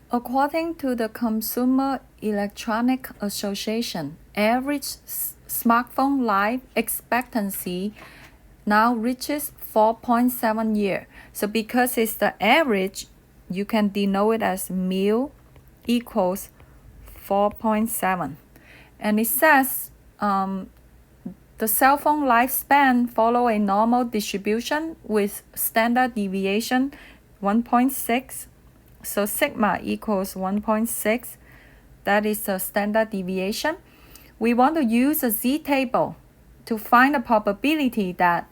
According to the Consumer Electronic Association, average smartphone life expectancy now reaches 4.7 years. So because it's the average, you can denote it as mu equals 4.7. And it says the cell phone lifespan follow a normal distribution with standard deviation 1.6. So sigma equals 1.6. That is the standard deviation. We want to use a z-table to find the probability that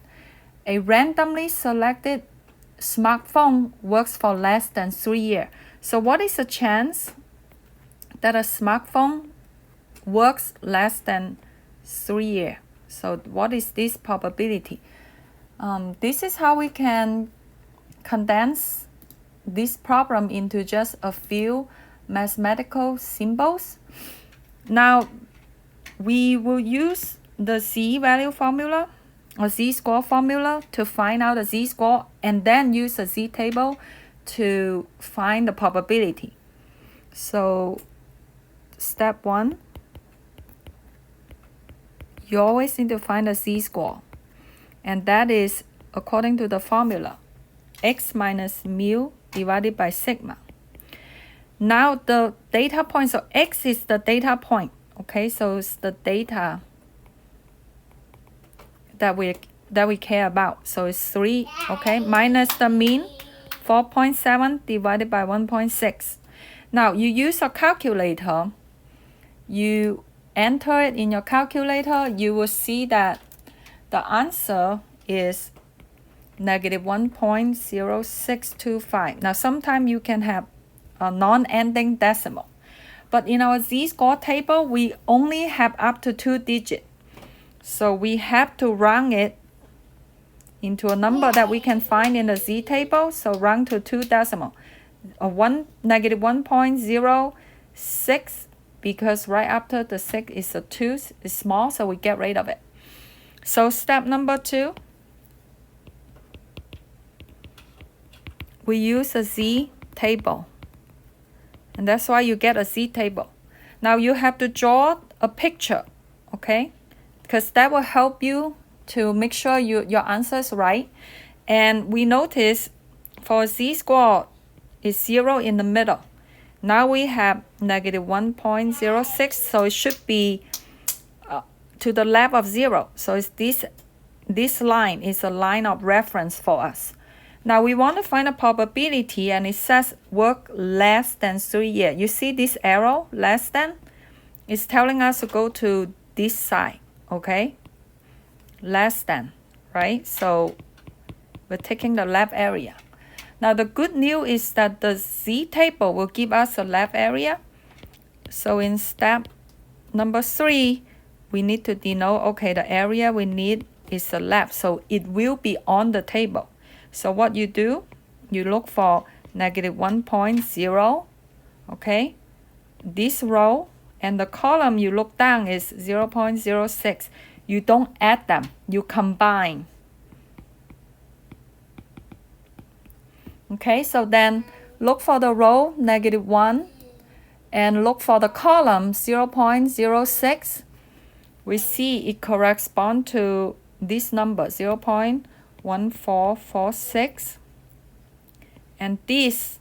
a randomly selected smartphone works for less than 3 years. So what is the chance that a smartphone works less than 3 years? So what is this probability? This is how we can condense this problem into just a few mathematical symbols. Now, we will use the z-value formula or z-score formula to find out the z-score and then use the z-table to find the probability. So, step 1, you always need to find the z-score, and that is according to the formula x minus mu divided by sigma. Now the data point, so x is the data point, okay, so it's the data that we care about. So it's 3, okay, minus the mean 4.7 divided by 1.6. Now you use a calculator, you enter it in your calculator, you will see that the answer is negative 1.0625. Now sometimes you can have a non-ending decimal, but in our z-score table we only have up to 2 digits, so we have to round it into a number that we can find in the z-table. So round to 2 decimal, negative 1.06, because right after the 6 is a 2, is small, so we get rid of it. So step number 2, we use a z-table, and that's why you get a z-table. Now you have to draw a picture, okay, because that will help you to make sure your answer is right. And we notice for z-score is 0 in the middle. Now we have negative 1.06, so it should be to the left of 0. So it's this line is a line of reference for us. Now we want to find a probability, and it says work less than 3 years. You see this arrow, less than? It's telling us to go to this side, okay? Less than, right? So we're taking the left area. Now the good news is that the z-table will give us a left area. So in step number 3, we need to denote, okay, the area we need is the left, so it will be on the table. So what you do, you look for negative 1.0, okay, this row, and the column you look down is 0.06. You don't add them, you combine. Okay, so then look for the row negative 1 and look for the column 0.06. We see it corresponds to this number 0.1446, and this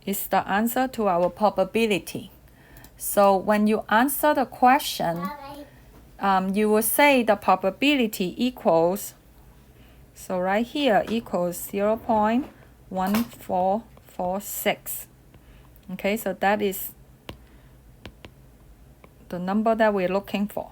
is the answer to our probability. So when you answer the question, you will say the probability equals, so right here equals 0.1446. Okay, so that is the number that we're looking for.